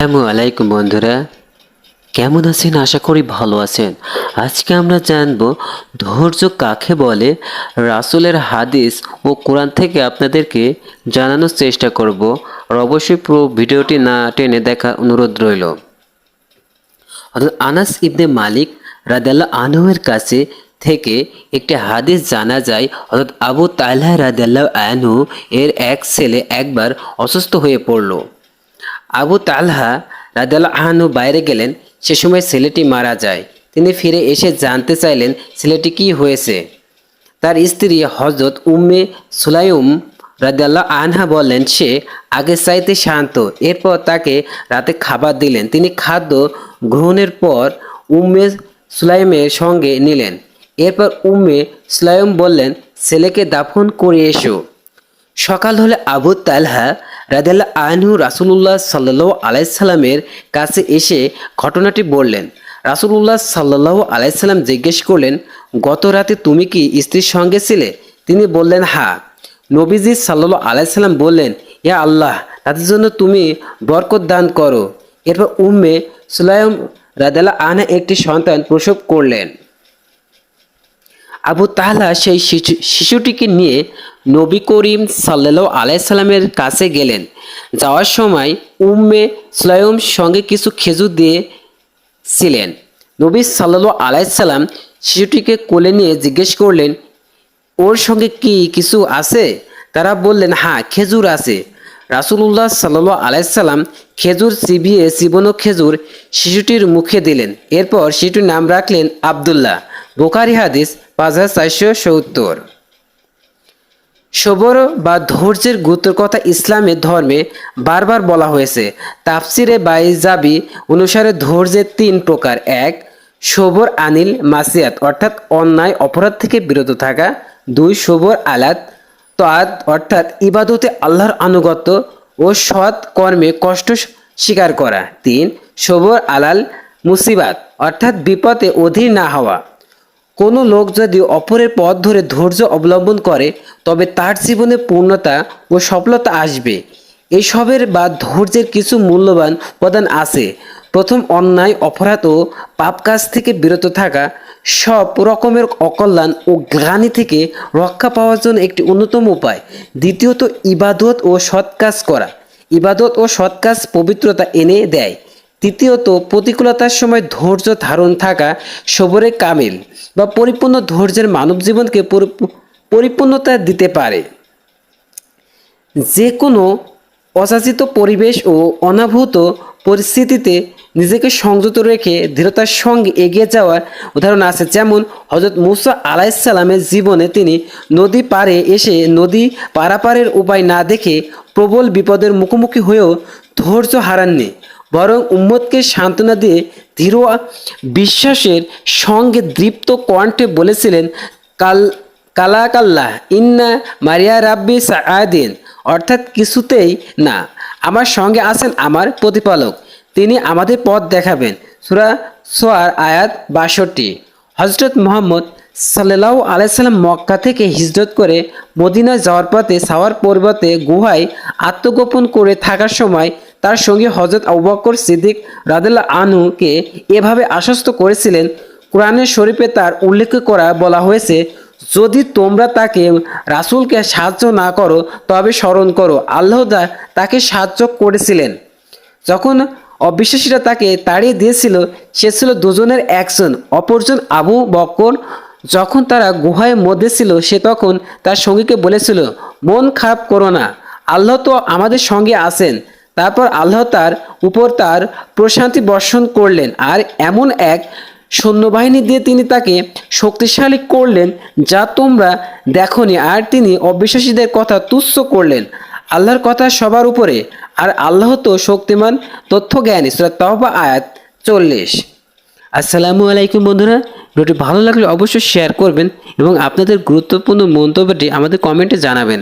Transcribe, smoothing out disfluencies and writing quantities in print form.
আসসালামু আলাইকুম বন্ধুরা, কেমন আছেন? আশা করি ভালো আছেন। আজকে আমরা জানব ধৈর্য কাকে বলে। রাসূলের হাদিস ও কোরআন থেকে আপনাদেরকে জানানোর চেষ্টা করব। আর অবশ্যই পুরো ভিডিওটি না টেনে দেখার অনুরোধ রইল। হযরত আনাস ইবনে মালিক রাদিয়াল্লাহু আনহু-এর কাছে থেকে একটি হাদিস জানা যায়। হযরত আবু তালহা রাদিয়াল্লাহু আনহু এর এক ছেলে একবার অসুস্থ হয়ে পড়ল। আবু তালহা রাদিয়াল্লাহু আনহু বাইরে গেলেন। সে সময় ছেলেটি মারা যায়। তিনি ফিরে এসে জানতে চাইলেন ছেলেটি কি হয়েছে। তার স্ত্রী হযরত উম্মে সুলাইম রাদিয়াল্লাহু আনহা বললেন, সে আগের চাইতে শান্ত। এরপর তাকে রাতে খাবার দিলেন। তিনি খাদ্য গ্রহণের পর উম্মে সুলাইমের সঙ্গে নিলেন। এরপর উম্মে সুলাইম বললেন, ছেলেকে দাফন করে এসো। সকাল হলে আবু তালহা রাদিয়াল্লাহু আনহু রাসূলুল্লাহ সাল্লাল্লাহু আলাইহি সাল্লামের কাছে এসে ঘটনাটি বললেন। রাসূলুল্লাহ সাল্লাল্লাহু আলাইহি সাল্লাম জিজ্ঞেস করলেন, গত রাতে তুমি কি স্ত্রীর সঙ্গে ছিলে? তিনি বললেন, হ্যাঁ। নবীজি সাল্লাল্লাহু আলাইহি সাল্লাম বললেন, ইয়া আল্লাহ, তাদের জন্য তুমি বরকত দান করো। এরপর উম্মে সুলাইম রাদিয়াল্লাহু আনহা একটি সন্তান প্রসব করলেন। আবু তাহলা সেই শিশুটিকে নিয়ে নবী করিম সাল্লাল্লাহু আলাইহি সাল্লামের কাছে গেলেন। যাওয়ার সময় উম্মে সুলাইম সঙ্গে কিছু খেজুর দিয়েছিলেন। নবী সাল্লাল্লাহু আলাইহি সাল্লাম শিশুটিকে কোলে নিয়ে জিজ্ঞেস করলেন, ওর সঙ্গে কি কিছু আছে? তারা বললেন, হ্যাঁ, খেজুর আছে। রাসূলুল্লাহ সাল্লাল্লাহু আলাইহি সাল্লাম খেজুর চিবিয়ে চিবানো খেজুর শিশুটির মুখে দিলেন। এরপর শিশুটির নাম রাখলেন আব্দুল্লাহ। বুখারী হাদিস 5470। সবর বা ধৈর্যের গুরুত্বের কথা ইসলামের ধর্মে বারবার বলা হয়েছে। তাফসিরে বাইজাবি অনুসারে ধৈর্যের 3 প্রকার। 1. সবর আনিল মাসিয়াত অর্থাৎ অন্যায় অপরাধ থেকে বিরত থাকা। 2. সবর আলাত তাআত অর্থাৎ ইবাদতে আল্লাহর আনুগত্য ও সৎ কর্মে কষ্ট স্বীকার করা। 3. সবর আলাল মুসিবাত অর্থাৎ বিপদে অধীর না হওয়া। কোনো লোক যদি অপরের পথ ধরে ধৈর্য অবলম্বন করে তবে তার জীবনে পূর্ণতা ও সফলতা আসবে। এসবের বা ধৈর্যের কিছু মূল্যবান উপাদান আছে। প্রথম, অন্যায় অপরাধ ও পাপ কাজ থেকে বিরত থাকা সব রকমের অকল্যাণ ও গ্লানি থেকে রক্ষা পাওয়ার জন্য একটি অন্যতম উপায়। দ্বিতীয়ত, ইবাদত ও সৎ কাজ করা। ইবাদত ও সৎ কাজ পবিত্রতা এনে দেয়। তৃতীয়ত, প্রতিকূলতার সময় ধৈর্য ধারণ থাকা সবরে কামিল বা পরিপূর্ণ ধৈর্যের মানব জীবনকে পরিপূর্ণতা দিতে পারে। যে কোনো অযাচিত পরিবেশ ও অনাভূত পরিস্থিতিতে নিজেকে সংযত রেখে দৃঢ়তার সঙ্গে এগিয়ে যাওয়ার উদাহরণ আছে। যেমন হযরত মুসা আলাইহিস সালামের জীবনে তিনি নদী পাড়ে এসে নদী পারাপারের উপায় না দেখে প্রবল বিপদের মুখোমুখি হয়েও ধৈর্য হারাননি, বরং উম্মতকে সান্ত্বনা দিয়ে দৃঢ় বিশ্বাসের সঙ্গে দৃপ্ত কণ্ঠে বলেছিলেন, কাল্লাহ ইন্না মারিয়া রাব্বি সাআদিন অর্থাৎ কিছুতেই না, আমার সঙ্গে আছেন আমার প্রতিপালক, তিনি আমাদের পথ দেখাবেন। সূরা সোয়ার আয়াত 62। হযরত মুহাম্মদ সাল্লাল্লাহু আলাইহি সাল্লাম মক্কা থেকে হিজরত করে মদিনায় যাওয়ার পথে সাওয়ার পর্বতে গুহায় আত্মগোপন করে থাকার সময় তার সঙ্গে হযরত আবু বকর সিদ্দিক রাদিয়াল্লাহু আনহুকে এভাবে আশ্বস্ত করেছিলেন। কোরআনের শরীফে তার উল্লেখ করা বলা হয়েছে, যদি তোমরা তাকে রাসূলকে সাহায্য না করো তবে স্মরণ করো আল্লাহ তাকে সাহায্য করেছিলেন যখন অবিশ্বাসীরা তাকে তাড়িয়ে দিয়েছিল। সে ছিল দুজনের একজন। অপরজন আবু বকর। যখন তারা গুহায় মধ্যে ছিল সে তখন তার সঙ্গীকে বলেছিল, মন খারাপ করো না, আল্লাহ তো আমাদের সঙ্গে আছেন। তারপর আল্লাহ তার উপর তার প্রশান্তি বর্ষণ করলেন আর এমন এক সৈন্যবাহিনী দিয়ে তিনি তাকে শক্তিশালী করলেন যা তোমরা দেখনি, আর তিনি অবিশ্বাসীদের কথা তুচ্ছ করলেন। আল্লাহর কথা সবার উপরে, আর আল্লাহ তো শক্তিমান তথ্যজ্ঞানী। সূরা তাওবা আয়াত 40। আসসালামু আলাইকুম বন্ধুরা, ভিডিওটি ভালো লাগলে অবশ্যই শেয়ার করবেন এবং আপনাদের গুরুত্বপূর্ণ মন্তব্যটি আমাদের কমেন্টে জানাবেন।